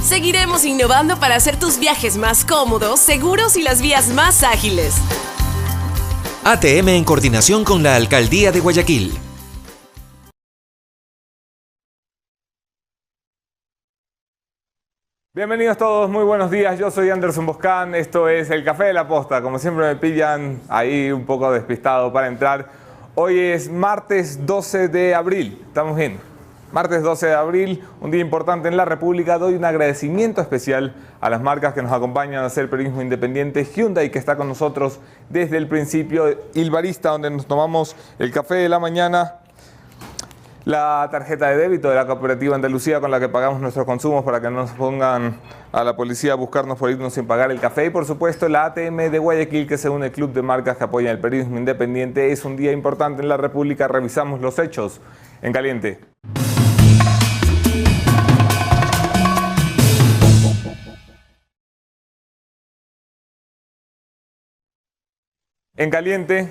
Seguiremos innovando para hacer tus viajes más cómodos, seguros y las vías más ágiles. ATM en coordinación con la Alcaldía de Guayaquil. Bienvenidos todos, muy buenos días, yo soy Anderson Boscán, esto es el Café de la Posta, como siempre me pillan ahí un poco despistado para entrar. Hoy es martes 12 de abril, estamos bien, martes 12 de abril, un día importante en la República. Doy un agradecimiento especial a las marcas que nos acompañan a hacer periodismo independiente. Hyundai, que está con nosotros desde el principio, Il Barista, donde nos tomamos el café de la mañana. La tarjeta de débito de la Cooperativa Andalucía, con la que pagamos nuestros consumos para que no nos pongan a la policía a buscarnos por irnos sin pagar el café. Y por supuesto la ATM de Guayaquil, que se une al club de marcas que apoyan el periodismo independiente. Es un día importante en la República. Revisamos los hechos en caliente. En caliente,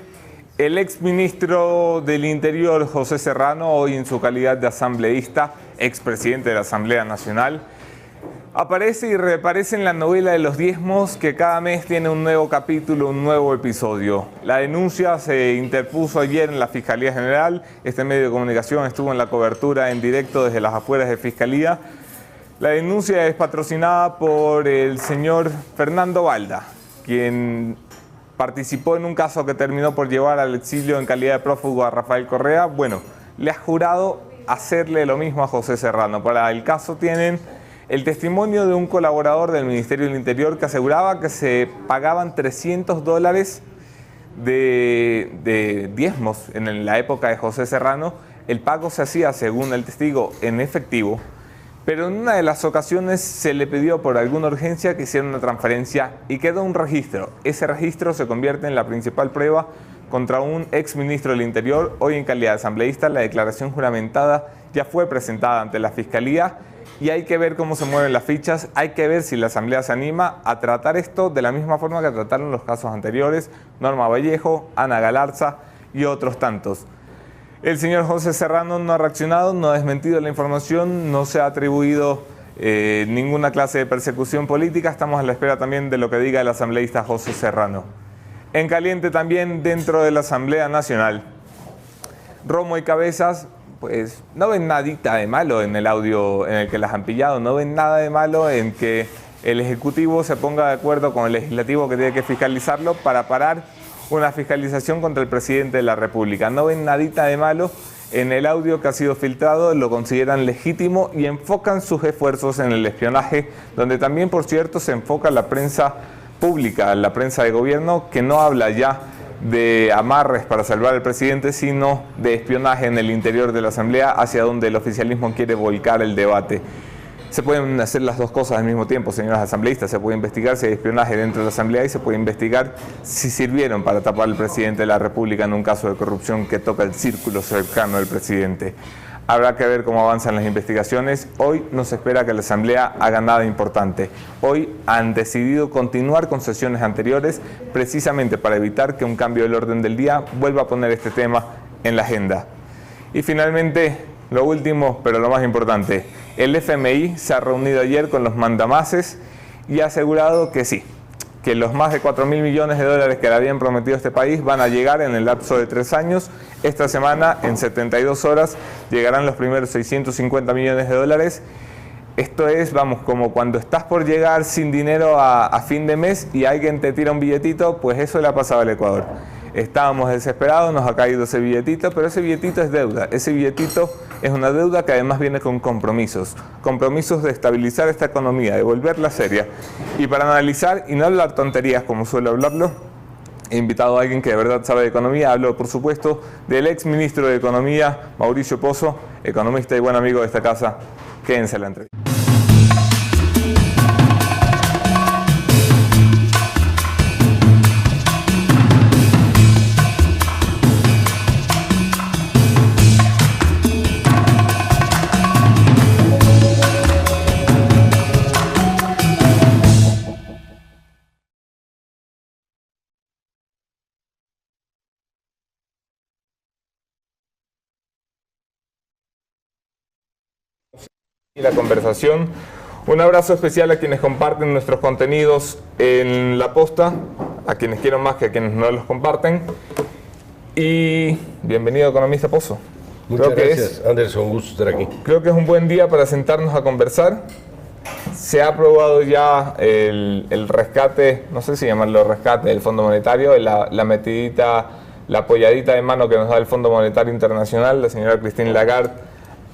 el exministro del Interior, José Serrano, hoy en su calidad de asambleísta, expresidente de la Asamblea Nacional, aparece y reaparece en la novela de los diezmos, que cada mes tiene un nuevo capítulo, un nuevo episodio. La denuncia se interpuso ayer en la Fiscalía General. Este medio de comunicación estuvo en la cobertura en directo desde las afueras de Fiscalía. La denuncia es patrocinada por el señor Fernando Balda, quien participó en un caso que terminó por llevar al exilio en calidad de prófugo a Rafael Correa. Bueno, le ha jurado hacerle lo mismo a José Serrano. Para el caso tienen el testimonio de un colaborador del Ministerio del Interior que aseguraba que se pagaban $300 de diezmos en la época de José Serrano. El pago se hacía, según el testigo, en efectivo, pero en una de las ocasiones se le pidió por alguna urgencia que hiciera una transferencia y quedó un registro. Ese registro se convierte en la principal prueba contra un exministro del Interior. Hoy, en calidad de asambleísta, la declaración juramentada ya fue presentada ante la Fiscalía y hay que ver cómo se mueven las fichas. Hay que ver si la Asamblea se anima a tratar esto de la misma forma que trataron los casos anteriores, Norma Vallejo, Ana Galarza y otros tantos. El señor José Serrano no ha reaccionado, no ha desmentido la información, no se ha atribuido ninguna clase de persecución política. Estamos a la espera también de lo que diga el asambleísta José Serrano. En caliente también dentro de la Asamblea Nacional, Romo y Cabezas pues no ven nadita de malo en el audio en el que las han pillado, no ven nada de malo en que el Ejecutivo se ponga de acuerdo con el Legislativo, que tiene que fiscalizarlo, para parar una fiscalización contra el presidente de la República. No ven nadita de malo en el audio que ha sido filtrado, lo consideran legítimo y enfocan sus esfuerzos en el espionaje, donde también, por cierto, se enfoca la prensa pública, la prensa de gobierno, que no habla ya de amarres para salvar al presidente, sino de espionaje en el interior de la Asamblea, hacia donde el oficialismo quiere volcar el debate. Se pueden hacer las dos cosas al mismo tiempo, señores asambleístas. Se puede investigar si hay espionaje dentro de la Asamblea y se puede investigar si sirvieron para tapar al presidente de la República en un caso de corrupción que toca el círculo cercano del presidente. Habrá que ver cómo avanzan las investigaciones. Hoy no se espera que la Asamblea haga nada importante. Hoy han decidido continuar con sesiones anteriores, precisamente para evitar que un cambio del orden del día vuelva a poner este tema en la agenda. Y finalmente, lo último, pero lo más importante, el FMI se ha reunido ayer con los mandamases y ha asegurado que sí, que los más de 4.000 millones de dólares que le habían prometido a este país van a llegar en el lapso de 3 años. Esta semana, en 72 horas, llegarán los primeros 650 millones de dólares. Esto es, vamos, como cuando estás por llegar sin dinero a fin de mes y alguien te tira un billetito, pues eso le ha pasado al Ecuador. Estábamos desesperados, nos ha caído ese billetito, pero ese billetito es deuda. Ese billetito es una deuda que además viene con compromisos. Compromisos de estabilizar esta economía, de volverla seria. Y para analizar y no hablar tonterías como suelo hablarlo, he invitado a alguien que de verdad sabe de economía. Hablo, por supuesto, del ex ministro de Economía, Mauricio Pozo, economista y buen amigo de esta casa. Quédense en la entrevista. Y la conversación Un abrazo especial a quienes comparten nuestros contenidos en La Posta, a quienes quiero más que a quienes no los comparten. Y bienvenido, economista Pozo. Muchas gracias, Anderson, un gusto estar aquí. Creo que es un buen día para sentarnos a conversar. Se ha aprobado ya el rescate, no sé si llamarlo rescate del Fondo Monetario, la metidita, la apoyadita de mano que nos da el Fondo Monetario Internacional. La señora Christine Lagarde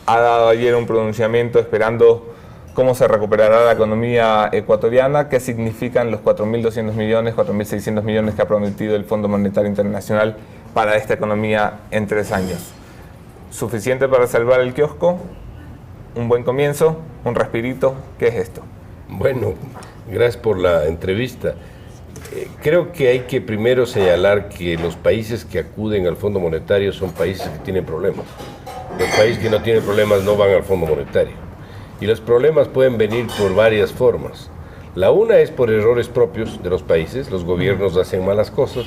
ha dado ayer un pronunciamiento esperando cómo se recuperará la economía ecuatoriana, qué significan los 4.200 millones, 4.600 millones que ha prometido el Fondo Monetario Internacional para esta economía en 3 años. ¿Suficiente para salvar el kiosco? ¿Un buen comienzo? ¿Un respirito? ¿Qué es esto? Bueno, gracias por la entrevista. Creo que hay que primero señalar que los países que acuden al Fondo Monetario son países que tienen problemas. Los países que no tienen problemas no van al Fondo Monetario. Y los problemas pueden venir por varias formas. La una es por errores propios de los países. Los gobiernos hacen malas cosas,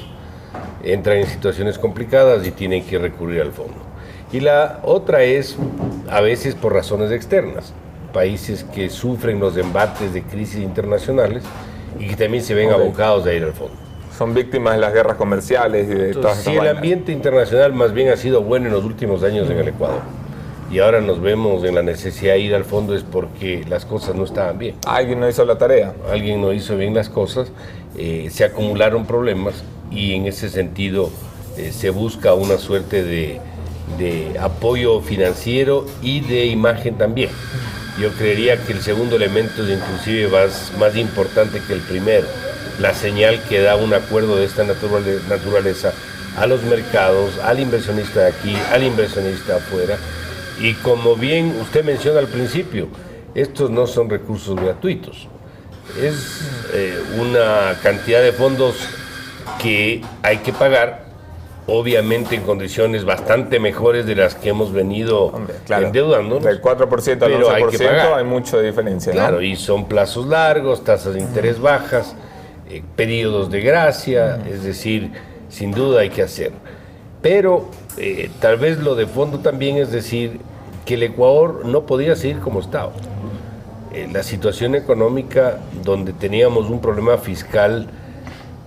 entran en situaciones complicadas y tienen que recurrir al fondo. Y la otra es a veces por razones externas. Países que sufren los embates de crisis internacionales y que también se ven abocados a ir al fondo. Son víctimas de las guerras comerciales y de todas esas vainas. Sí, el ambiente internacional más bien ha sido bueno en los últimos años en el Ecuador. Y ahora nos vemos en la necesidad de ir al fondo es porque las cosas no estaban bien. Alguien no hizo la tarea. Alguien no hizo bien las cosas, se acumularon problemas y en ese sentido se busca una suerte de apoyo financiero y de imagen también. Yo creería que el segundo elemento es inclusive más importante que el primero, la señal que da un acuerdo de esta naturaleza a los mercados, al inversionista de aquí, al inversionista de afuera. Y como bien usted menciona al principio, estos no son recursos gratuitos. Es una cantidad de fondos que hay que pagar, obviamente en condiciones bastante mejores de las que hemos venido endeudándonos. Del 4% al 11% hay mucha diferencia. Claro, ¿no? Y son plazos largos, tasas de interés bajas, periodos de gracia, es decir, sin duda hay que hacer. Pero tal vez lo de fondo también es decir que el Ecuador no podía seguir como estaba. La situación económica donde teníamos un problema fiscal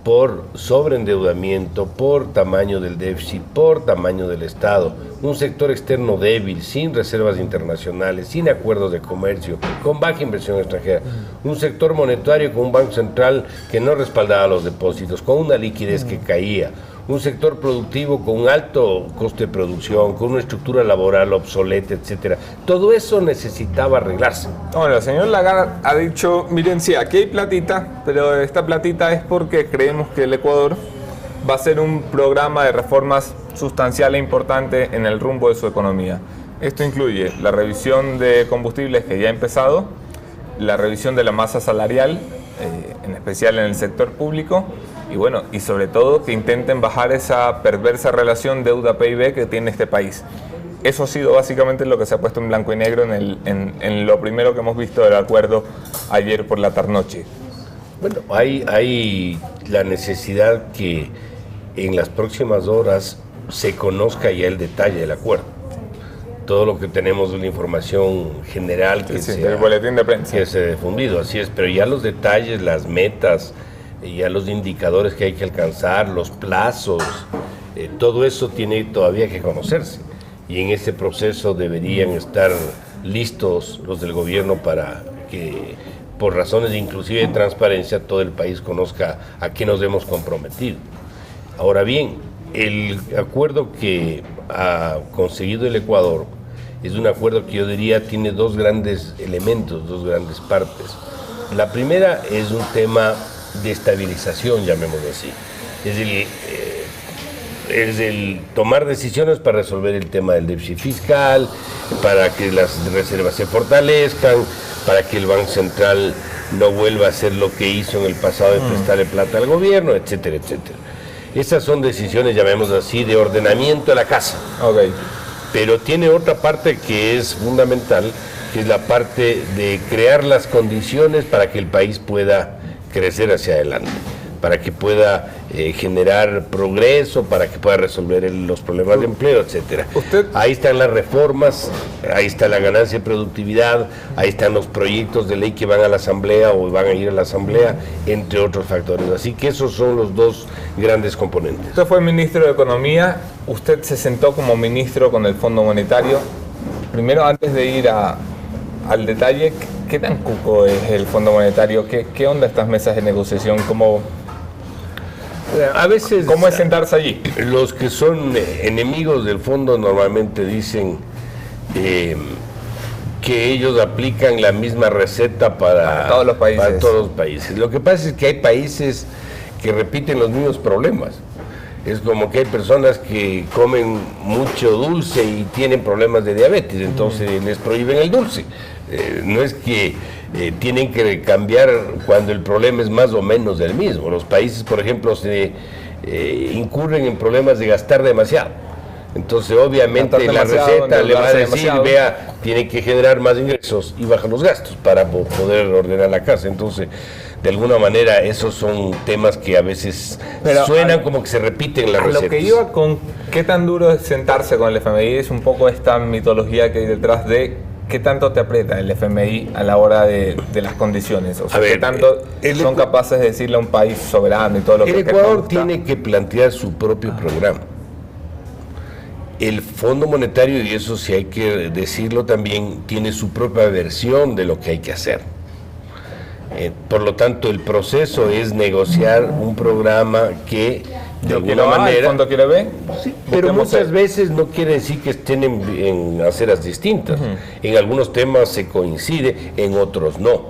por sobreendeudamiento, por tamaño del déficit, por tamaño del Estado, un sector externo débil, sin reservas internacionales, sin acuerdos de comercio, con baja inversión extranjera, un sector monetario con un banco central que no respaldaba los depósitos, con una liquidez que caía, un sector productivo con un alto coste de producción, con una estructura laboral obsoleta, etcétera. Todo eso necesitaba arreglarse. Bueno, el señor Lagarde ha dicho, miren, sí, aquí hay platita, pero esta platita es porque creemos que el Ecuador va a ser un programa de reformas sustancial e importante en el rumbo de su economía. Esto incluye la revisión de combustibles que ya ha empezado, la revisión de la masa salarial, en especial en el sector público, y bueno, y sobre todo que intenten bajar esa perversa relación deuda-PIB que tiene este país. Eso ha sido básicamente lo que se ha puesto en blanco y negro en lo primero que hemos visto del acuerdo ayer por la tarde-noche. Bueno, hay la necesidad que en las próximas horas se conozca ya el detalle del acuerdo. Todo lo que tenemos es la información general que el boletín de prensa que se ha difundido, así es, pero ya los detalles, las metas, ya los indicadores que hay que alcanzar, los plazos, todo eso tiene todavía que conocerse. Y en ese proceso deberían estar listos los del gobierno para que, por razones inclusive de transparencia, todo el país conozca a qué nos hemos comprometido. Ahora bien, el acuerdo que ha conseguido el Ecuador es un acuerdo que yo diría tiene dos grandes elementos, dos grandes partes. La primera es un tema de estabilización, llamémoslo así. Es el tomar decisiones para resolver el tema del déficit fiscal, para que las reservas se fortalezcan, para que el Banco Central no vuelva a hacer lo que hizo en el pasado de prestarle plata al gobierno, etcétera, etcétera. Esas son decisiones, llamémoslo así, de ordenamiento de la casa. Okay. Pero tiene otra parte que es fundamental, que es la parte de crear las condiciones para que el país pueda crecer hacia adelante. para que pueda generar progreso, para que pueda resolver los problemas de empleo, etcétera. Ahí están las reformas, ahí está la ganancia de productividad, ahí están los proyectos de ley que van a la Asamblea o van a ir a la Asamblea, entre otros factores. Así que esos son los dos grandes componentes. Usted fue ministro de Economía, usted se sentó como ministro con el Fondo Monetario. Primero, antes de ir al detalle, ¿qué tan cuco es el Fondo Monetario? ¿Qué onda estas mesas de negociación? A veces, ¿cómo es sentarse allí? Los que son enemigos del fondo normalmente dicen que ellos aplican la misma receta para todos los países. Para todos los países. Lo que pasa es que hay países que repiten los mismos problemas. Es como que hay personas que comen mucho dulce y tienen problemas de diabetes, entonces les prohíben el dulce. No es que tienen que cambiar cuando el problema es más o menos el mismo. Los países, por ejemplo, se incurren en problemas de gastar demasiado. Entonces, obviamente, la receta le va a decir, vea, tiene que generar más ingresos y bajar los gastos para poder ordenar la casa. Entonces, de alguna manera, esos son temas que a veces suenan como que se repiten las recetas. Lo que iba con qué tan duro es sentarse con el FMI es un poco esta mitología que hay detrás de qué tanto te aprieta el FMI a la hora de las condiciones. O sea, qué tanto son capaces de decirle a un país soberano y todo lo que... El Ecuador tiene que plantear su propio programa. El Fondo Monetario, y eso sí hay que decirlo también, tiene su propia versión de lo que hay que hacer. Por lo tanto, el proceso es negociar un programa que, de alguna manera... ¿El fondo quiere ver? Sí, pero muchas veces no quiere decir que estén en aceras distintas. En algunos temas se coincide, en otros no.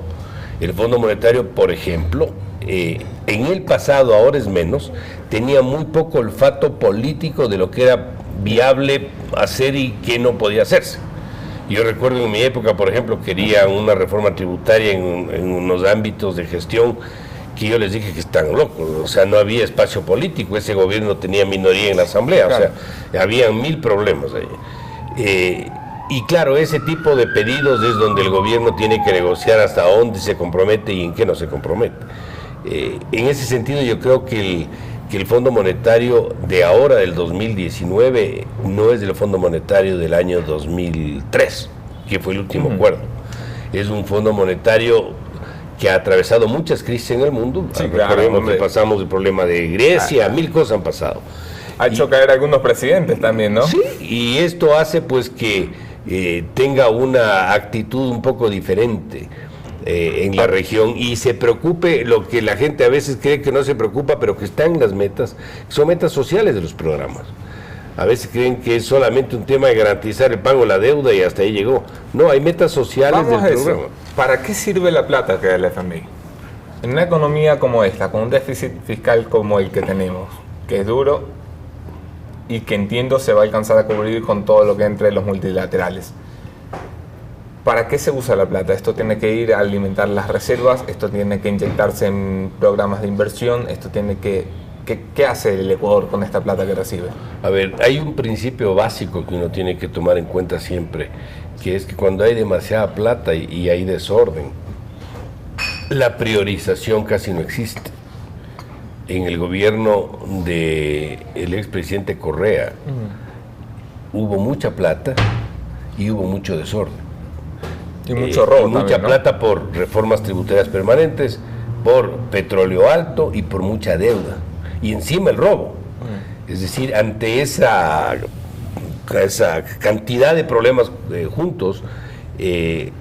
El Fondo Monetario, por ejemplo, en el pasado, ahora es menos, tenía muy poco olfato político de lo que era viable hacer y que no podía hacerse. Yo recuerdo en mi época, por ejemplo, quería una reforma tributaria en unos ámbitos de gestión que yo les dije que están locos, o sea, no había espacio político, ese gobierno tenía minoría en la Asamblea, claro. O sea, habían 1000 problemas ahí. Y claro, ese tipo de pedidos es donde el gobierno tiene que negociar hasta dónde se compromete y en qué no se compromete. En ese sentido, yo creo que el Fondo Monetario de ahora, del 2019, no es el Fondo Monetario del año 2003, que fue el último acuerdo. Es un Fondo Monetario que ha atravesado muchas crisis en el mundo. Sí, recordemos que pasamos el problema de Grecia, 1000 cosas han pasado. Ha hecho caer algunos presidentes también, ¿no? Sí, y esto hace pues que tenga una actitud un poco diferente en la región y se preocupe lo que la gente a veces cree que no se preocupa, pero que está en las metas, son metas sociales de los programas. A veces creen que es solamente un tema de garantizar el pago de la deuda y hasta ahí llegó. No, hay metas sociales del programa. ¿Para qué sirve la plata que da el FMI? En una economía como esta, con un déficit fiscal como el que tenemos, que es duro y que entiendo se va a alcanzar a cubrir con todo lo que entre los multilaterales, ¿para qué se usa la plata? Esto tiene que ir a alimentar las reservas, esto tiene que inyectarse en programas de inversión, esto tiene que... ¿Qué hace el Ecuador con esta plata que recibe? A ver, hay un principio básico que uno tiene que tomar en cuenta siempre, que es que cuando hay demasiada plata y hay desorden, la priorización casi no existe. En el gobierno del expresidente Correa hubo mucha plata y hubo mucho desorden. Y mucho robo y mucha también, ¿no? Plata por reformas tributarias permanentes, por petróleo alto y por mucha deuda. Y encima el robo. Es decir, ante esa cantidad de problemas juntos,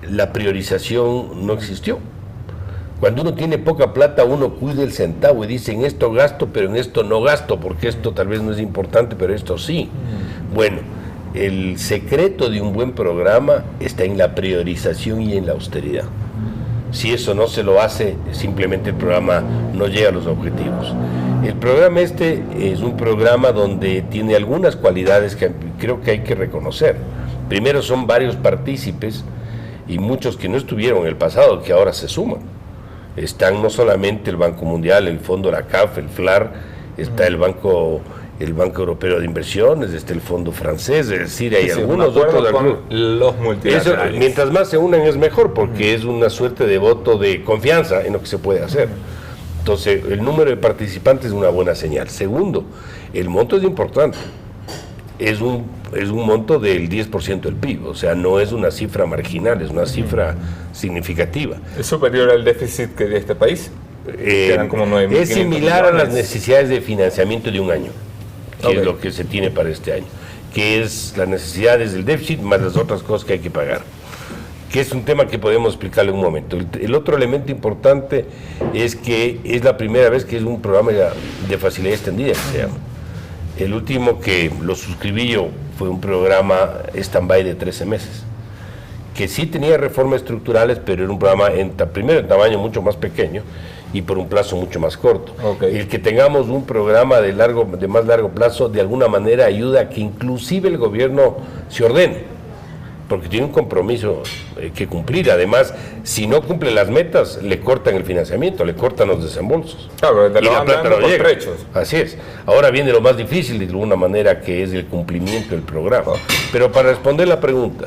la priorización no existió. Cuando uno tiene poca plata, uno cuida el centavo y dice, en esto gasto, pero en esto no gasto, porque esto tal vez no es importante, pero esto sí. Bueno, el secreto de un buen programa está en la priorización y en la austeridad. Si eso no se lo hace, simplemente el programa no llega a los objetivos. El programa este es un programa donde tiene algunas cualidades que creo que hay que reconocer. Primero, son varios partícipes y muchos que no estuvieron en el pasado, que ahora se suman. Están no solamente el Banco Mundial, el Fondo, la CAF, el FLAR, está el Banco Europeo de Inversiones, está el Fondo francés, es decir, hay algunos otros con los multilaterales. Eso, mientras más se unan es mejor, porque es una suerte de voto de confianza en lo que se puede hacer. Entonces, el número de participantes es una buena señal. Segundo, el monto es importante. Es un monto del 10% del PIB, o sea, no es una cifra marginal, es una cifra significativa. ¿Es superior al déficit que de este país? Es similar a las necesidades de financiamiento de un año, que es lo que se tiene para este año, que es las necesidades del déficit más las otras cosas que hay que pagar, que es un tema que podemos explicarle en un momento. El otro elemento importante es que es la primera vez que es un programa de facilidad extendida, que se llama. El último que lo suscribí yo fue un programa stand-by de 13 meses, que sí tenía reformas estructurales, pero era un programa primero en tamaño mucho más pequeño y por un plazo mucho más corto. El que tengamos un programa de más largo plazo de alguna manera ayuda a que inclusive el gobierno se ordene, porque tiene un compromiso que cumplir. Además, si no cumple las metas, le cortan el financiamiento, le cortan los desembolsos. Claro, y la plata no llega. Así es. Ahora viene lo más difícil de alguna manera, que es el cumplimiento del programa. Pero para responder la pregunta,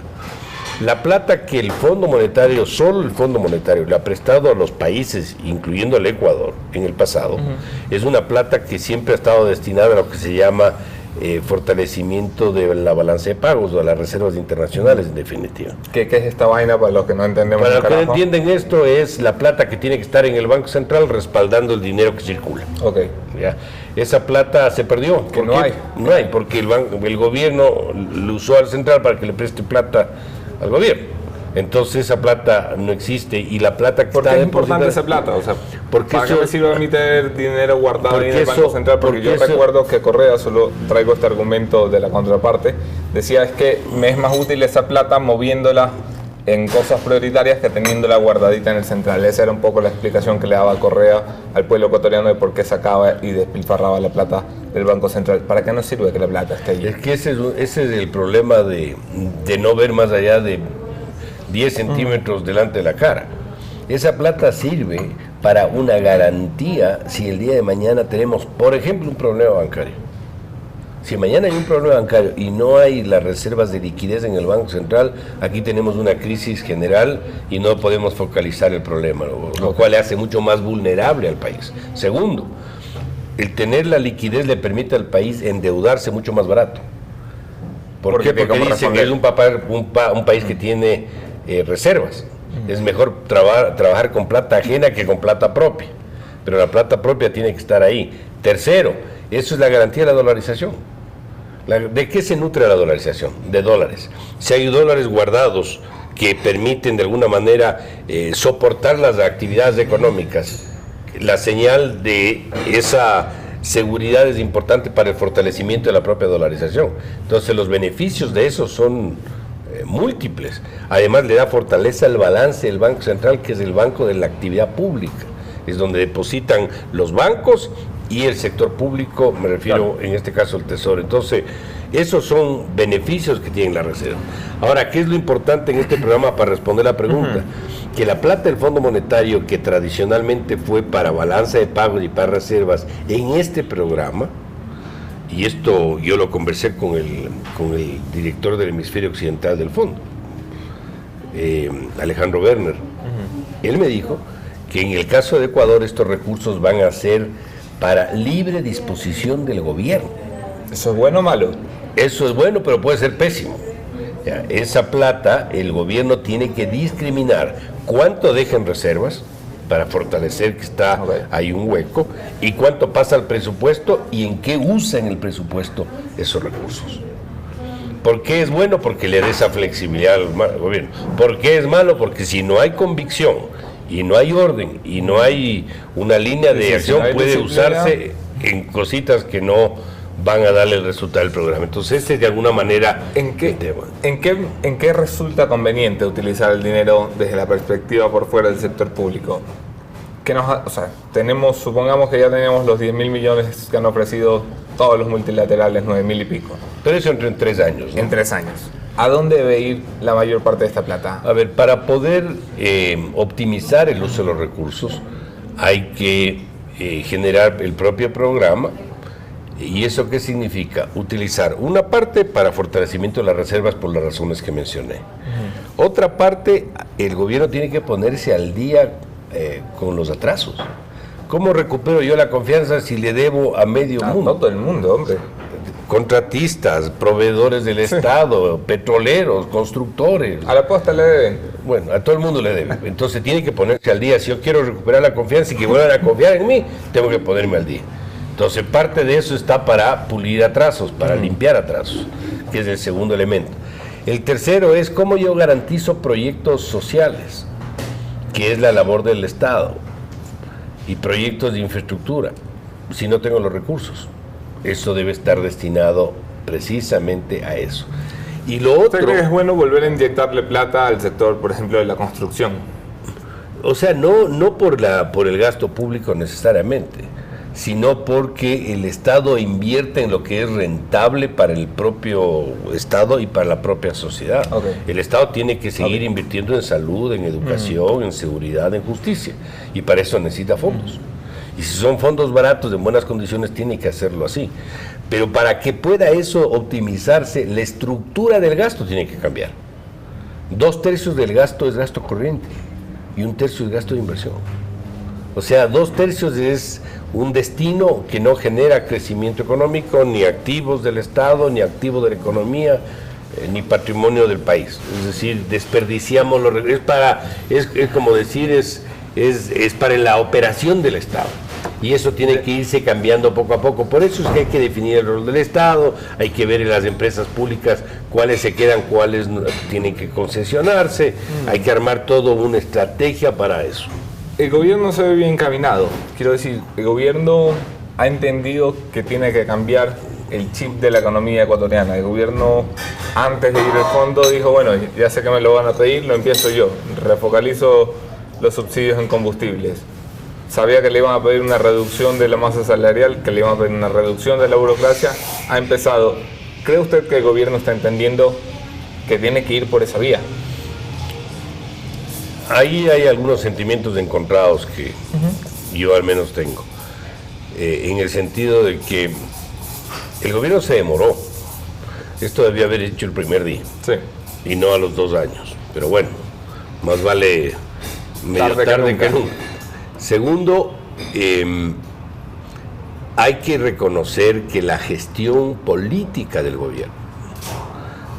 la plata que el Fondo Monetario, solo el Fondo Monetario, le ha prestado a los países, incluyendo el Ecuador, en el pasado, es una plata que siempre ha estado destinada a lo que se llama fortalecimiento de la balanza de pagos o a las reservas internacionales, en definitiva. ¿Qué es esta vaina para los que no entendemos? Para los que no entienden esto, es la plata que tiene que estar en el Banco Central respaldando el dinero que circula. ¿Ya? Esa plata se perdió. Que no hay. No hay, porque el gobierno lo usó al central para que le preste plata al gobierno. Entonces esa plata no existe, y la plata que está... ¿Por qué es importante esa plata? O sea, ¿para qué me sirve a mí tener dinero guardado en el Banco Central? Porque yo recuerdo que Correa, solo traigo este argumento de la contraparte, decía es que me es más útil esa plata moviéndola en cosas prioritarias que teniéndola guardadita en el central. Esa era un poco la explicación que le daba Correa al pueblo ecuatoriano de por qué sacaba y despilfarraba la plata del Banco Central. ¿Para qué nos sirve que la plata esté allí? Es que ese es el problema de no ver más allá de 10 centímetros delante de la cara. Esa plata sirve para una garantía si el día de mañana tenemos, por ejemplo, un problema bancario. Si mañana hay un problema bancario y no hay las reservas de liquidez en el Banco Central, aquí tenemos una crisis general y no podemos focalizar el problema, lo cual le hace mucho más vulnerable al país. Segundo, el tener la liquidez le permite al país endeudarse mucho más barato. ¿Por qué? Porque dicen que es un país que tiene reservas. Es mejor trabajar con plata ajena que con plata propia, pero la plata propia tiene que estar ahí. Tercero, eso es la garantía de la dolarización. ¿De qué se nutre la dolarización? De dólares. Si hay dólares guardados que permiten de alguna manera soportar las actividades económicas, la señal de esa seguridad es importante para el fortalecimiento de la propia dolarización. Entonces los beneficios de eso son múltiples. Además le da fortaleza al balance del Banco Central, que es el banco de la actividad pública, es donde depositan los bancos y el sector público, me refiero en este caso al Tesoro. Entonces esos son beneficios que tienen la reserva. Ahora, ¿qué es lo importante en este programa para responder la pregunta? Que la plata del Fondo Monetario, que tradicionalmente fue para balanza de pagos y para reservas, en este programa, y esto yo lo conversé con el director del hemisferio occidental del fondo, Alejandro Werner. Él me dijo que en el caso de Ecuador estos recursos van a ser para libre disposición del gobierno. ¿Eso es bueno o malo? Eso es bueno, pero puede ser pésimo. Ya, esa plata el gobierno tiene que discriminar cuánto deja en reservas para fortalecer que hay un hueco, y cuánto pasa al presupuesto y en qué usa en el presupuesto esos recursos. ¿Por qué es bueno? Porque le da esa flexibilidad al gobierno. ¿Por qué es malo? Porque si no hay convicción y no hay orden y no hay una línea de acción, puede usarse en cositas que no van a darle el resultado del programa. Entonces este es de alguna manera ¿En qué resulta conveniente utilizar el dinero desde la perspectiva por fuera del sector público? Supongamos que ya tenemos los 10.000 millones que han ofrecido todos los multilaterales, 9.000 y pico. Pero eso en 3 años, ¿no? En 3 años. ¿A dónde debe ir la mayor parte de esta plata? A ver, para poder optimizar el uso de los recursos, hay que generar el propio programa. ¿Y eso qué significa? Utilizar una parte para fortalecimiento de las reservas por las razones que mencioné. Otra parte, el gobierno tiene que ponerse al día con los atrasos, ¿Cómo recupero yo la confianza si le debo a medio mundo? A todo el mundo, hombre. Contratistas, proveedores del Estado, petroleros, constructores. A la posta le deben. Bueno, a todo el mundo le debe. Entonces tiene que ponerse al día. Si yo quiero recuperar la confianza y que vuelvan a confiar en mí, tengo que ponerme al día. Entonces parte de eso está para pulir atrasos, para limpiar atrasos, que es el segundo elemento. El tercero es cómo yo garantizo proyectos sociales, que es la labor del Estado, y proyectos de infraestructura, si no tengo los recursos. Eso debe estar destinado precisamente a eso. Y lo otro... ¿Usted cree que es bueno volver a inyectarle plata al sector, por ejemplo, de la construcción? O sea, no por el gasto público necesariamente, sino porque el Estado invierte en lo que es rentable para el propio Estado y para la propia sociedad. Okay. El Estado tiene que seguir invirtiendo en salud, en educación, en seguridad, en justicia, y para eso necesita fondos. Y si son fondos baratos, en buenas condiciones, tiene que hacerlo así. Pero para que pueda eso optimizarse, la estructura del gasto tiene que cambiar. 2/3 del gasto es gasto corriente y 1/3 es gasto de inversión. O sea, 2/3 es un destino que no genera crecimiento económico, ni activos del Estado, ni activos de la economía, ni patrimonio del país. Es decir, desperdiciamos los recursos. Es como decir, es para la operación del Estado. Y eso tiene que irse cambiando poco a poco. Por eso es que hay que definir el rol del Estado, hay que ver en las empresas públicas cuáles se quedan, cuáles tienen que concesionarse, hay que armar toda una estrategia para eso. El gobierno se ve bien encaminado. Quiero decir, el gobierno ha entendido que tiene que cambiar el chip de la economía ecuatoriana. El gobierno, antes de ir al fondo, dijo, bueno, ya sé que me lo van a pedir, lo empiezo yo. Refocalizo los subsidios en combustibles. Sabía que le iban a pedir una reducción de la masa salarial, que le iban a pedir una reducción de la burocracia. Ha empezado. ¿Cree usted que el gobierno está entendiendo que tiene que ir por esa vía? Ahí hay algunos sentimientos encontrados que yo al menos tengo. En el sentido de que el gobierno se demoró. Esto debía haber hecho el primer día. Sí. Y no a los 2 años. Pero bueno, más vale medio tarde que nunca. Segundo, hay que reconocer que la gestión política del gobierno,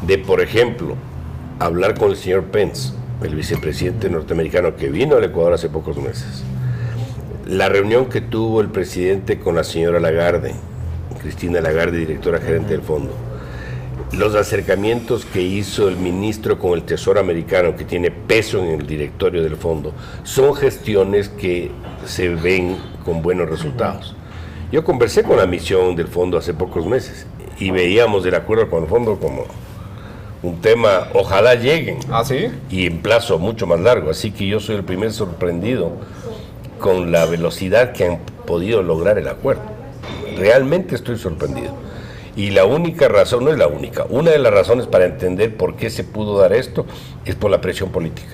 de por ejemplo, hablar con el señor Pence, el vicepresidente norteamericano que vino al Ecuador hace pocos meses, la reunión que tuvo el presidente con la señora Lagarde, Cristina Lagarde, directora gerente del fondo, los acercamientos que hizo el ministro con el Tesoro americano, que tiene peso en el directorio del fondo, son gestiones que se ven con buenos resultados. Yo conversé con la misión del fondo hace pocos meses y veíamos el acuerdo con el fondo como un tema, ojalá lleguen. ¿Ah, sí? Y en plazo mucho más largo, así que yo soy el primer sorprendido con la velocidad que han podido lograr el acuerdo. Realmente estoy sorprendido. Y la única razón, no es la única, una de las razones para entender por qué se pudo dar esto es por la presión política.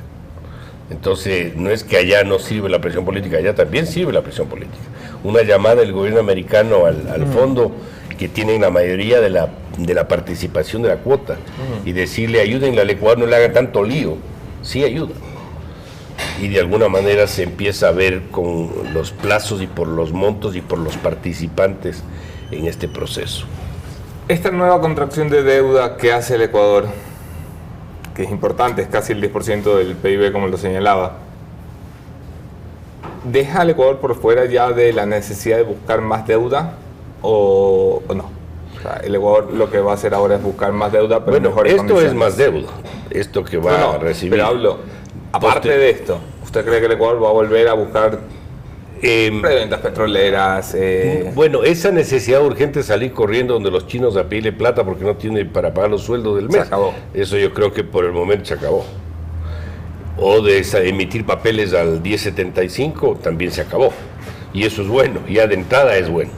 Entonces, no es que allá no sirve la presión política, allá también sirve la presión política. Una llamada del gobierno americano al fondo, que tienen la mayoría de la participación de la cuota, y decirle, ayúdenle al Ecuador, no le hagan tanto lío, sí ayuda. Y de alguna manera se empieza a ver con los plazos y por los montos y por los participantes en este proceso. Esta nueva contracción de deuda que hace el Ecuador, que es importante, es casi el 10% del PIB como lo señalaba, ¿deja al Ecuador por fuera ya de la necesidad de buscar más deuda o no? O sea, el Ecuador lo que va a hacer ahora es buscar más deuda, pero bueno, mejores esto condiciones. Es más deuda, esto que va a recibir. Pero hablo, aparte de esto, ¿usted cree que el Ecuador va a volver a buscar preventas petroleras? Bueno, esa necesidad urgente de salir corriendo donde los chinos a pedirle plata porque no tiene para pagar los sueldos del mes. Se acabó. Eso yo creo que por el momento se acabó. O de emitir papeles al 1075 también se acabó. Y eso es bueno, ya de entrada es bueno.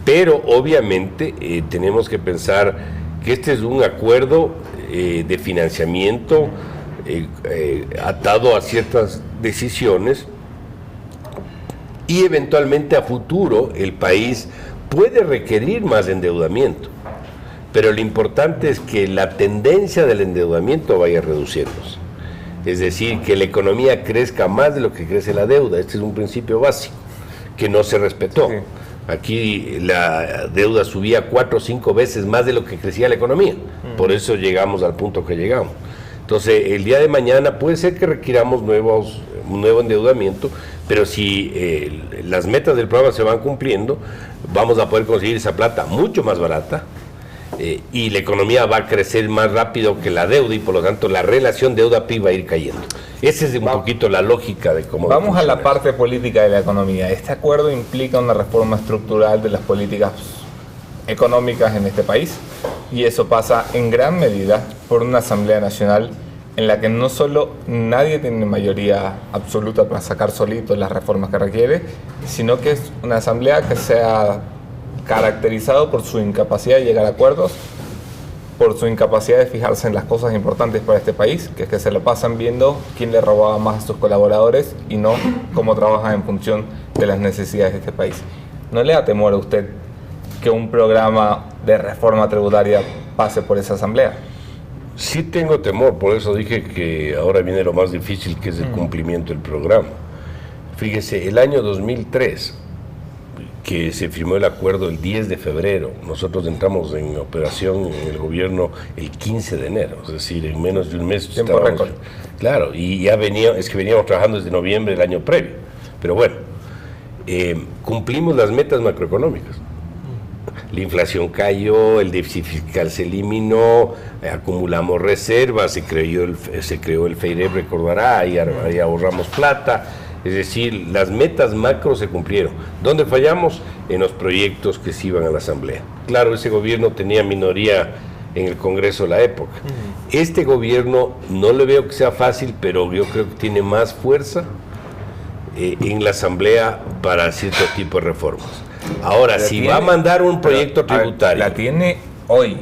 Pero obviamente tenemos que pensar que este es un acuerdo de financiamiento atado a ciertas decisiones. Y eventualmente a futuro el país puede requerir más endeudamiento, pero lo importante es que la tendencia del endeudamiento vaya reduciéndose, es decir, que la economía crezca más de lo que crece la deuda. Este es un principio básico, que no se respetó. Sí. Aquí la deuda subía 4 o 5 veces más de lo que crecía la economía. Por eso llegamos al punto que llegamos. Entonces, el día de mañana puede ser que requiramos un nuevo endeudamiento, pero si las metas del programa se van cumpliendo, vamos a poder conseguir esa plata mucho más barata, y la economía va a crecer más rápido que la deuda, y por lo tanto la relación deuda-PIB va a ir cayendo. Esa es un poquito la lógica de cómo... Vamos a la parte política de la economía. Este acuerdo implica una reforma estructural de las políticas económicas en este país, y eso pasa en gran medida por una Asamblea Nacional en la que no solo nadie tiene mayoría absoluta para sacar solito las reformas que requiere, sino que es una Asamblea que se ha caracterizado por su incapacidad de llegar a acuerdos, por su incapacidad de fijarse en las cosas importantes para este país, que es que se lo pasan viendo quién le robaba más a sus colaboradores y no cómo trabajan en función de las necesidades de este país. ¿No le da temor a usted que un programa de reforma tributaria pase por esa Asamblea? Sí tengo temor, por eso dije que ahora viene lo más difícil, que es el cumplimiento del programa. Fíjese, el año 2003, que se firmó el acuerdo el 10 de febrero, nosotros entramos en operación en el gobierno el 15 de enero, es decir, en menos de un mes. Tiempo récord. Claro, y ya veníamos trabajando desde noviembre del año previo, pero bueno, cumplimos las metas macroeconómicas. La inflación cayó, el déficit fiscal se eliminó, acumulamos reservas, se creó el FEIREP, recordará, y ahorramos plata. Es decir, las metas macro se cumplieron. ¿Dónde fallamos? En los proyectos que se iban a la Asamblea. Claro, ese gobierno tenía minoría en el Congreso de la época. Este gobierno no le veo que sea fácil, pero yo creo que tiene más fuerza en la Asamblea para cierto tipo de reformas. Ahora, si va a mandar un proyecto tributario... La tiene hoy.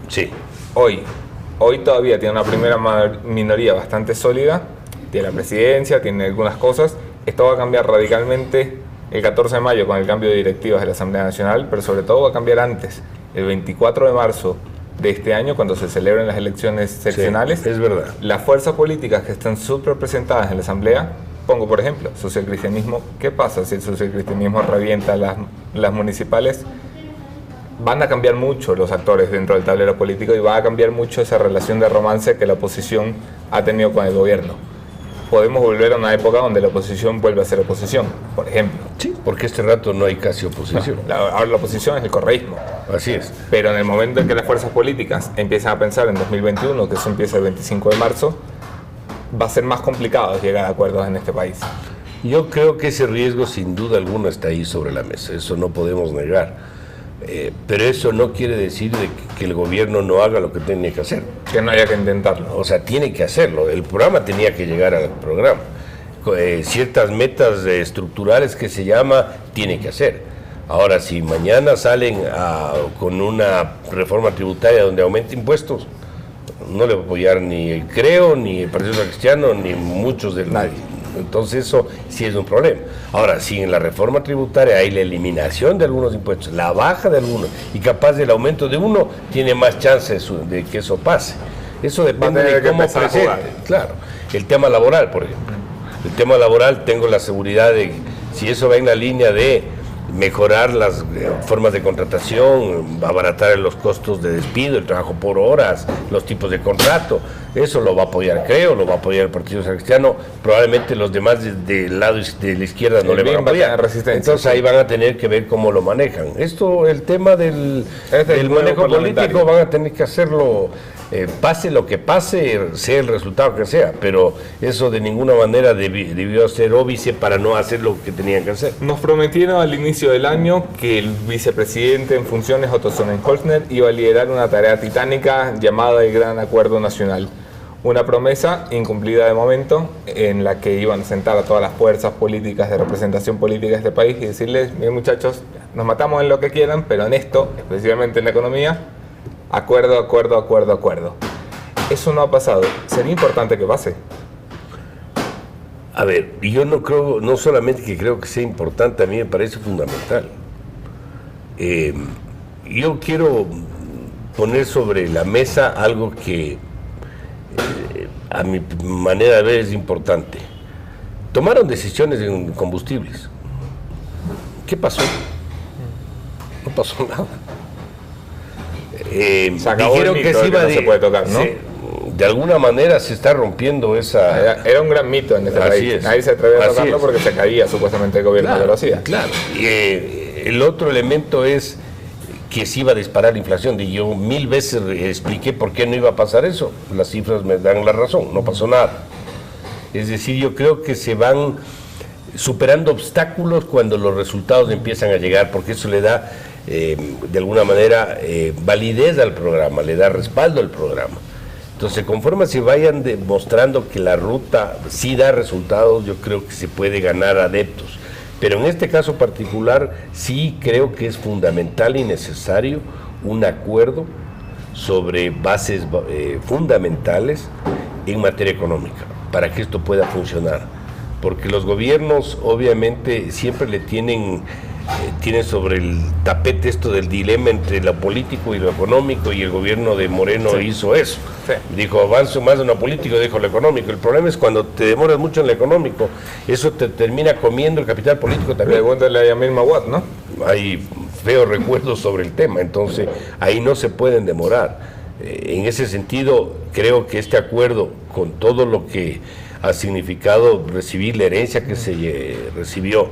Sí. Hoy todavía tiene una primera minoría bastante sólida, tiene la presidencia, tiene algunas cosas. Esto va a cambiar radicalmente el 14 de mayo con el cambio de directivas de la Asamblea Nacional, pero sobre todo va a cambiar antes, el 24 de marzo de este año, cuando se celebren las elecciones seccionales. Sí, es verdad. Las fuerzas políticas que están subrepresentadas en la Asamblea, pongo por ejemplo, socialcristianismo, ¿qué pasa si el socialcristianismo revienta las municipales? Van a cambiar mucho los actores dentro del tablero político y va a cambiar mucho esa relación de romance que la oposición ha tenido con el gobierno. Podemos volver a una época donde la oposición vuelve a ser oposición, por ejemplo. Sí, porque este rato no hay casi oposición. Ahora la oposición es el correísmo. Así es. Pero en el momento en que las fuerzas políticas empiezan a pensar en 2021, que eso empieza el 25 de marzo, va a ser más complicado llegar a acuerdos en este país. Yo creo que ese riesgo sin duda alguna está ahí sobre la mesa, eso no podemos negar. Pero eso no quiere decir que el gobierno no haga lo que tiene que hacer. Que no haya que intentarlo. O sea, tiene que hacerlo. El programa tenía que llegar al programa. Ciertas metas estructurales que se llama, tiene que hacer. Ahora, si mañana salen con una reforma tributaria donde aumente impuestos, no le va a apoyar ni el Creo, ni el Partido Cristiano, ni muchos de nadie. Entonces eso sí es un problema. Ahora, si en la reforma tributaria hay la eliminación de algunos impuestos, la baja de algunos, y capaz del aumento de uno, tiene más chances de que eso pase. Eso depende de cómo presente. Claro. El tema laboral, por ejemplo. El tema laboral, tengo la seguridad de que si eso va en la línea de mejorar las formas de contratación, abaratar los costos de despido, el trabajo por horas, los tipos de contrato, eso lo va a apoyar Creo, lo va a apoyar el Partido Cristiano, probablemente los demás del lado de la izquierda no le van a apoyar. Entonces ahí van a tener que ver cómo lo manejan. El tema del manejo político van a tener que hacerlo, pase lo que pase, sea el resultado que sea, pero eso de ninguna manera debió ser óbice para no hacer lo que tenían que hacer. Nos prometieron al inicio del año que el vicepresidente en funciones, Otto Sonnenholzner, iba a liderar una tarea titánica llamada el Gran Acuerdo Nacional. Una promesa incumplida de momento, en la que iban a sentar a todas las fuerzas políticas de representación política de este país y decirles: miren muchachos, nos matamos en lo que quieran, pero en esto, específicamente en la economía, acuerdo, acuerdo, acuerdo, acuerdo. Eso no ha pasado. Sería importante que pase. A ver, yo no creo, no solamente que creo que sea importante, a mí me parece fundamental. Yo quiero poner sobre la mesa algo que a mi manera de ver es importante. Tomaron decisiones en combustibles. ¿Qué pasó? No pasó nada. Se acabó el mito que no se puede tocar, ¿no? De alguna manera se está rompiendo esa... Era un gran mito en este país. Nadie se atrevía a tocarlo porque se caía supuestamente el gobierno que lo hacía. Claro. Y el otro elemento es que se iba a disparar la inflación. Y yo 1000 veces expliqué por qué no iba a pasar eso. Las cifras me dan la razón, no pasó nada. Es decir, yo creo que se van superando obstáculos cuando los resultados empiezan a llegar, porque eso le da, de alguna manera, validez al programa, le da respaldo al programa. Entonces, conforme se vayan demostrando que la ruta sí da resultados, yo creo que se puede ganar adeptos. Pero en este caso particular, sí creo que es fundamental y necesario un acuerdo sobre bases fundamentales en materia económica, para que esto pueda funcionar. Porque los gobiernos, obviamente, siempre le tienen sobre el tapete esto del dilema entre lo político y lo económico, y el gobierno de Moreno hizo eso. Dijo, avanzo más en lo político, dijo lo económico. El problema es cuando te demoras mucho en lo económico, eso te termina comiendo el capital político también. Pregúntale a Yamil Mawad, ¿no? Hay feos recuerdos sobre el tema, entonces ahí no se pueden demorar. En ese sentido, creo que este acuerdo, con todo lo que ha significado recibir la herencia que se recibió,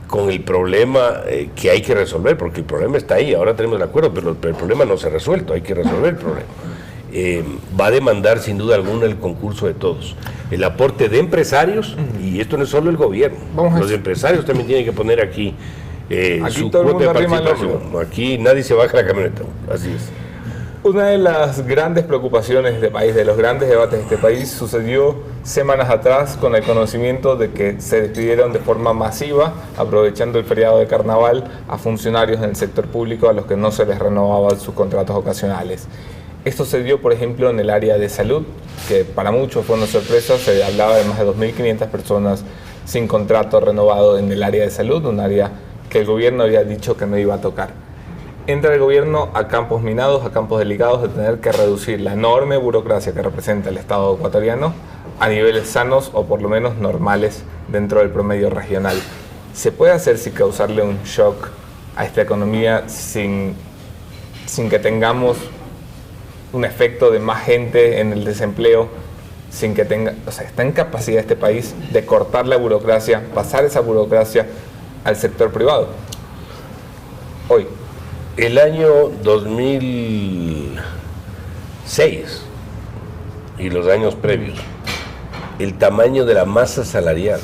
con el problema que hay que resolver, porque el problema está ahí, ahora tenemos el acuerdo, pero el problema no se ha resuelto, hay que resolver el problema. Va a demandar sin duda alguna el concurso de todos, el aporte de empresarios, y esto no es solo el gobierno, los empresarios también tienen que poner aquí su cuota de participación. Aquí nadie se baja la camioneta, así es. Una de las grandes preocupaciones de este país, de los grandes debates de este país, sucedió semanas atrás con el conocimiento de que se despidieron de forma masiva, aprovechando el feriado de carnaval, a funcionarios en el sector público a los que no se les renovaban sus contratos ocasionales. Esto se dio, por ejemplo, en el área de salud, que para muchos fue una sorpresa. Se hablaba de más de 2.500 personas sin contrato renovado en el área de salud, un área que el gobierno había dicho que no iba a tocar. Entra el gobierno a campos minados, a campos delicados de tener que reducir la enorme burocracia que representa el Estado ecuatoriano a niveles sanos o por lo menos normales dentro del promedio regional. ¿Se puede hacer sin causarle un shock a esta economía sin que tengamos un efecto de más gente en el desempleo, sin que tenga, o sea, está en capacidad este país de cortar la burocracia, pasar esa burocracia al sector privado? Hoy. El año 2006 y los años previos, el tamaño de la masa salarial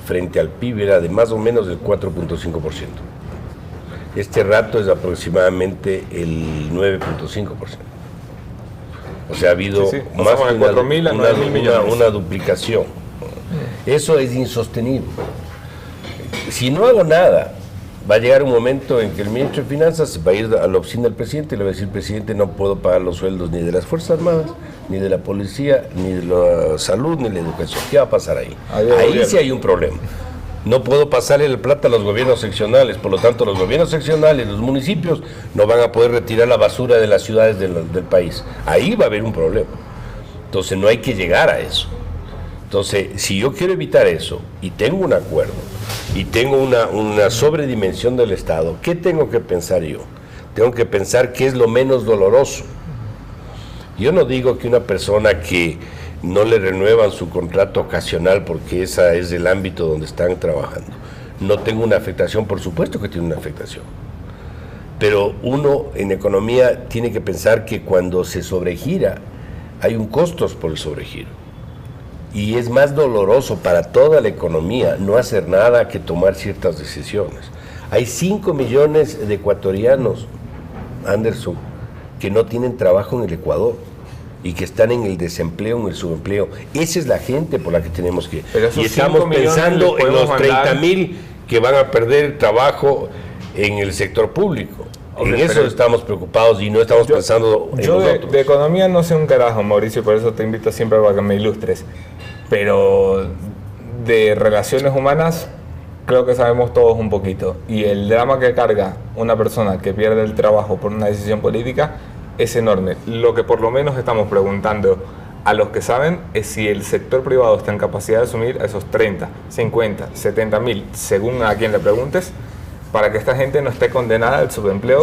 frente al PIB era de más o menos del 4.5%. Este rato es aproximadamente el 9.5%. O sea, ha habido más de una duplicación. Eso es insostenible. Si no hago nada, va a llegar un momento en que el ministro de Finanzas va a ir a la oficina del presidente y le va a decir: presidente, no puedo pagar los sueldos ni de las Fuerzas Armadas, ni de la policía, ni de la salud, ni de la educación. ¿Qué va a pasar ahí? Ahí sí hay un problema. No puedo pasarle la plata a los gobiernos seccionales, por lo tanto los gobiernos seccionales, los municipios, no van a poder retirar la basura de las ciudades del país. Ahí va a haber un problema. Entonces no hay que llegar a eso. Entonces, si yo quiero evitar eso, y tengo un acuerdo, y tengo una sobredimensión del Estado, ¿qué tengo que pensar yo? Tengo que pensar qué es lo menos doloroso. Yo no digo que una persona que no le renuevan su contrato ocasional, porque ese es el ámbito donde están trabajando, no tenga una afectación. Por supuesto que tiene una afectación. Pero uno en economía tiene que pensar que cuando se sobregira, hay un costo por el sobregiro. Y es más doloroso para toda la economía no hacer nada que tomar ciertas decisiones. Hay 5 millones de ecuatorianos, Anderson, que no tienen trabajo en el Ecuador y que están en el desempleo, en el subempleo. Esa es la gente por la que tenemos que... Y estamos pensando en los 30.000 que van a perder trabajo en el sector público. En eso estamos preocupados y no estamos pensando en nosotros. De economía no sé un carajo, Mauricio, por eso te invito siempre a que me ilustres. Pero de relaciones humanas creo que sabemos todos un poquito. Y el drama que carga una persona que pierde el trabajo por una decisión política es enorme. Lo que por lo menos estamos preguntando a los que saben es si el sector privado está en capacidad de asumir a esos 30, 50, 70 mil, según a quien le preguntes, para que esta gente no esté condenada al subempleo,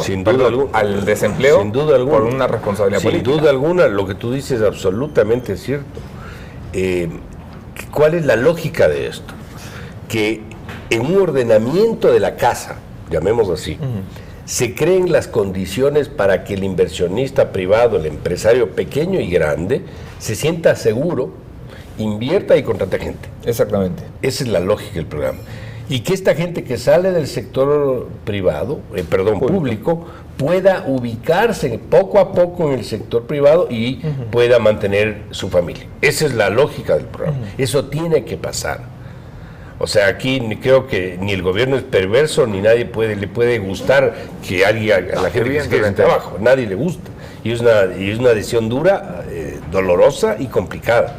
al desempleo, sin duda alguna, por una responsabilidad política. Sin duda alguna, lo que tú dices es absolutamente cierto. ¿Cuál es la lógica de esto? Que en un ordenamiento de la casa, llamémoslo así, se creen las condiciones para que el inversionista privado, el empresario pequeño y grande, se sienta seguro, invierta y contrate gente. Exactamente. Esa es la lógica del programa. Y que esta gente que sale del sector privado, público, pueda ubicarse poco a poco en el sector privado y pueda mantener su familia. Esa es la lógica del programa. Eso tiene que pasar. O sea, aquí creo que ni el gobierno es perverso, ni nadie le puede gustar que a la gente que se quede sin trabajo. Nadie le gusta. Y es una decisión dura, dolorosa y complicada.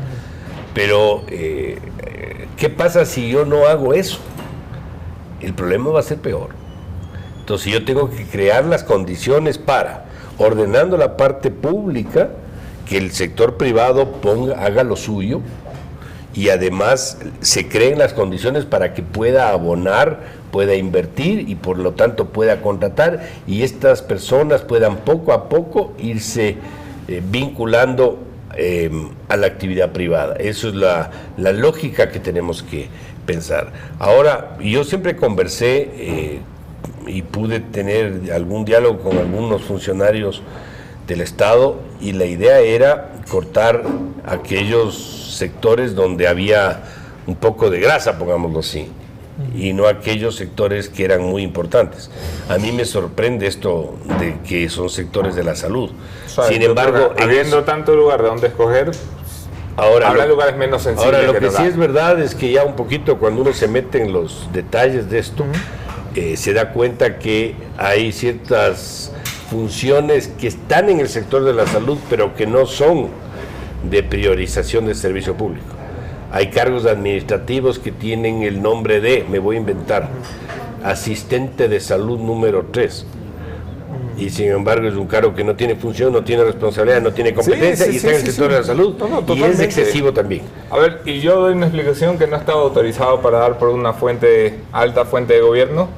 Pero, ¿qué pasa si yo no hago eso? El problema va a ser peor. Entonces yo tengo que crear las condiciones para, ordenando la parte pública, que el sector privado haga lo suyo, y además se creen las condiciones para que pueda abonar, pueda invertir y por lo tanto pueda contratar, y estas personas puedan poco a poco irse vinculando a la actividad privada. Eso es la lógica que tenemos que pensar. Ahora, yo siempre conversé y pude tener algún diálogo con algunos funcionarios del Estado, y la idea era cortar aquellos sectores donde había un poco de grasa, pongámoslo así, y no aquellos sectores que eran muy importantes. A mí me sorprende esto de que son sectores de la salud. Sin embargo, habiendo tanto lugar de donde escoger, habrá lugares menos sensibles. Ahora, lo que sí es verdad es que ya un poquito cuando uno se mete en los detalles de esto, se da cuenta que hay ciertas funciones que están en el sector de la salud, pero que no son de priorización de servicio público. Hay cargos administrativos que tienen el nombre de, me voy a inventar, asistente de salud número 3. Y sin embargo es un cargo que no tiene función, no tiene responsabilidad, no tiene competencia, y está en el sector de la salud, y es excesivo también. A ver, y yo doy una explicación que no estaba autorizado para dar por una alta fuente de gobierno,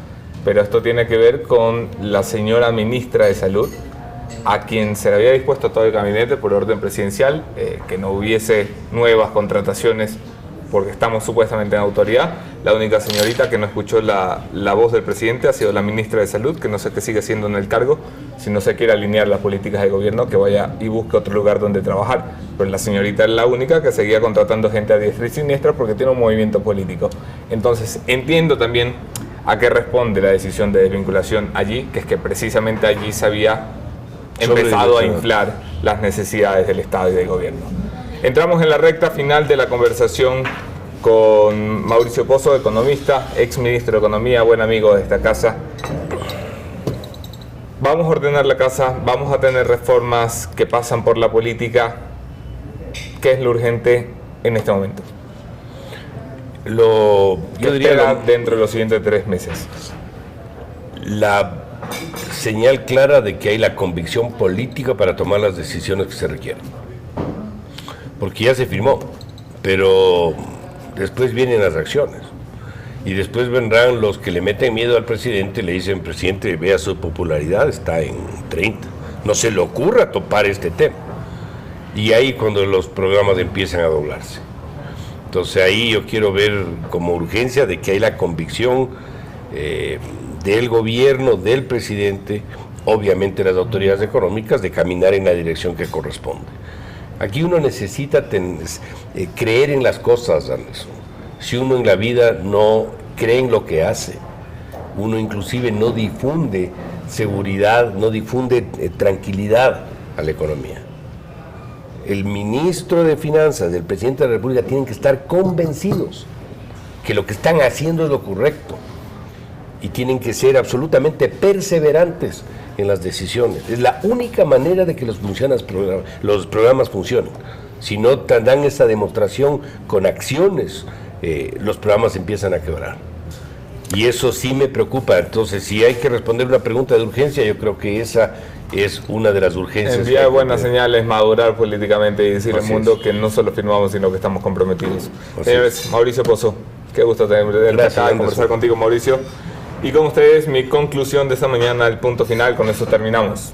pero esto tiene que ver con la señora ministra de Salud, a quien se le había dispuesto todo el gabinete por orden presidencial, que no hubiese nuevas contrataciones porque estamos supuestamente en autoridad. La única señorita que no escuchó la voz del presidente ha sido la ministra de Salud, que no sé qué sigue siendo en el cargo. Si no se quiere alinear las políticas de gobierno, que vaya y busque otro lugar donde trabajar. Pero la señorita es la única que seguía contratando gente a diestra y siniestra porque tiene un movimiento político. Entonces entiendo también a qué responde la decisión de desvinculación allí, que es que precisamente allí se había empezado a inflar las necesidades del Estado y del gobierno. Entramos en la recta final de la conversación con Mauricio Pozo, economista, ex ministro de Economía, buen amigo de esta casa. Vamos a ordenar la casa, vamos a tener reformas que pasan por la política. ¿Qué es lo urgente en este momento? ¿Qué espera dentro de los siguientes 3 meses? La señal clara de que hay la convicción política para tomar las decisiones que se requieren. Porque ya se firmó, pero después vienen las reacciones. Y después vendrán los que le meten miedo al presidente y le dicen, presidente, vea su popularidad, está en 30. No se le ocurra topar este tema. Y ahí cuando los programas empiezan a doblarse. Entonces ahí yo quiero ver como urgencia de que hay la convicción del gobierno, del presidente, obviamente las autoridades económicas, de caminar en la dirección que corresponde. Aquí uno necesita creer en las cosas, Anderson. Si uno en la vida no cree en lo que hace, uno inclusive no difunde seguridad, no difunde tranquilidad a la economía. El ministro de Finanzas, del presidente de la República, tienen que estar convencidos que lo que están haciendo es lo correcto y tienen que ser absolutamente perseverantes en las decisiones. Es la única manera de que los programas funcionen. Si no dan esa demostración con acciones, los programas empiezan a quebrar. Y eso sí me preocupa. Entonces, si hay que responder una pregunta de urgencia, yo creo que esa es una de las urgencias. Enviar buenas señales, madurar políticamente y decirle al mundo que no solo firmamos, sino que estamos comprometidos. Señores, Mauricio Pozo, qué gusto tener acá y conversar contigo, Mauricio. Y con ustedes mi conclusión de esta mañana, el punto final, con eso terminamos.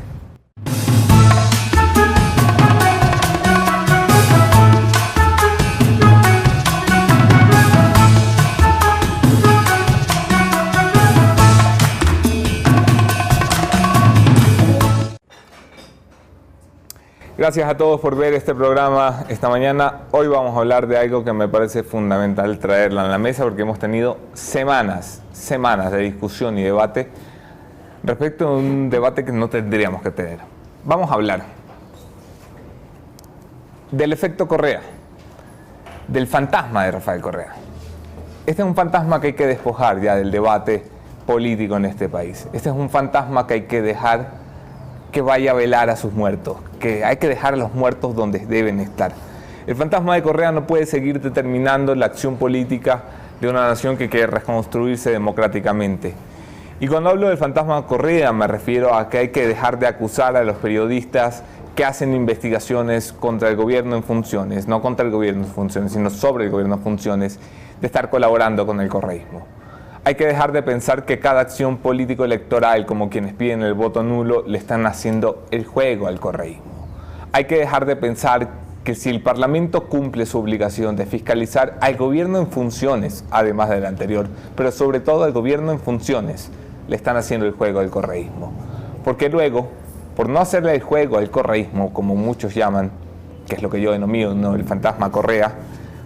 Gracias a todos por ver este programa esta mañana. Hoy vamos a hablar de algo que me parece fundamental traerla a la mesa porque hemos tenido semanas de discusión y debate respecto a un debate que no tendríamos que tener. Vamos a hablar del efecto Correa, del fantasma de Rafael Correa. Este es un fantasma que hay que despojar ya del debate político en este país. Este es un fantasma que hay que dejar que vaya a velar a sus muertos, que hay que dejar a los muertos donde deben estar. El fantasma de Correa no puede seguir determinando la acción política de una nación que quiere reconstruirse democráticamente. Y cuando hablo del fantasma de Correa me refiero a que hay que dejar de acusar a los periodistas que hacen investigaciones contra el gobierno en funciones, no contra el gobierno en funciones, sino sobre el gobierno en funciones, de estar colaborando con el correísmo. Hay que dejar de pensar que cada acción político-electoral, como quienes piden el voto nulo, le están haciendo el juego al correísmo. Hay que dejar de pensar que si el Parlamento cumple su obligación de fiscalizar al gobierno en funciones, además del anterior, pero sobre todo al gobierno en funciones, le están haciendo el juego al correísmo. Porque luego, por no hacerle el juego al correísmo, como muchos llaman, que es lo que yo denomino el fantasma Correa,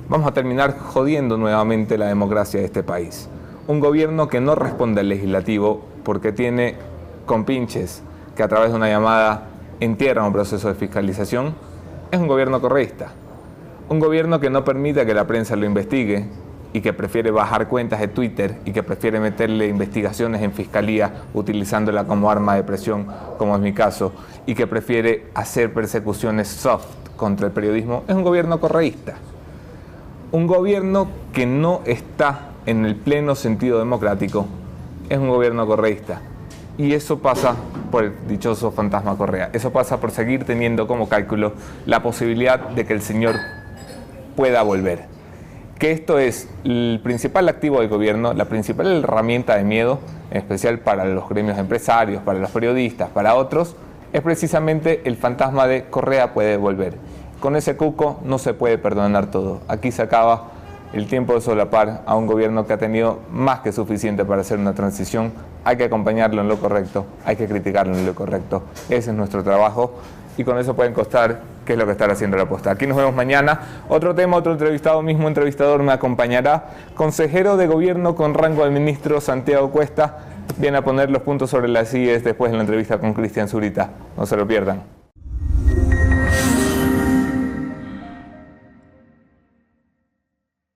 vamos a terminar jodiendo nuevamente la democracia de este país. Un gobierno que no responde al legislativo porque tiene compinches que a través de una llamada entierran un proceso de fiscalización, es un gobierno correísta. Un gobierno que no permite que la prensa lo investigue y que prefiere bajar cuentas de Twitter y que prefiere meterle investigaciones en fiscalía utilizándola como arma de presión, como es mi caso, y que prefiere hacer persecuciones soft contra el periodismo, es un gobierno correísta. Un gobierno que no está en el pleno sentido democrático, es un gobierno correísta. Y eso pasa por el dichoso fantasma Correa. Eso pasa por seguir teniendo como cálculo la posibilidad de que el señor pueda volver. Que esto es el principal activo del gobierno, la principal herramienta de miedo, en especial para los gremios empresarios, para los periodistas, para otros, es precisamente el fantasma de Correa puede volver. Con ese cuco no se puede perdonar todo. Aquí se acaba el tiempo de solapar a un gobierno que ha tenido más que suficiente para hacer una transición. Hay que acompañarlo en lo correcto, hay que criticarlo en lo correcto. Ese es nuestro trabajo y con eso pueden constar qué es lo que estará haciendo la posta. Aquí nos vemos mañana. Otro tema, otro entrevistado, mismo entrevistador me acompañará. Consejero de gobierno con rango de ministro, Santiago Cuesta, viene a poner los puntos sobre las IES después de la entrevista con Cristian Zurita. No se lo pierdan.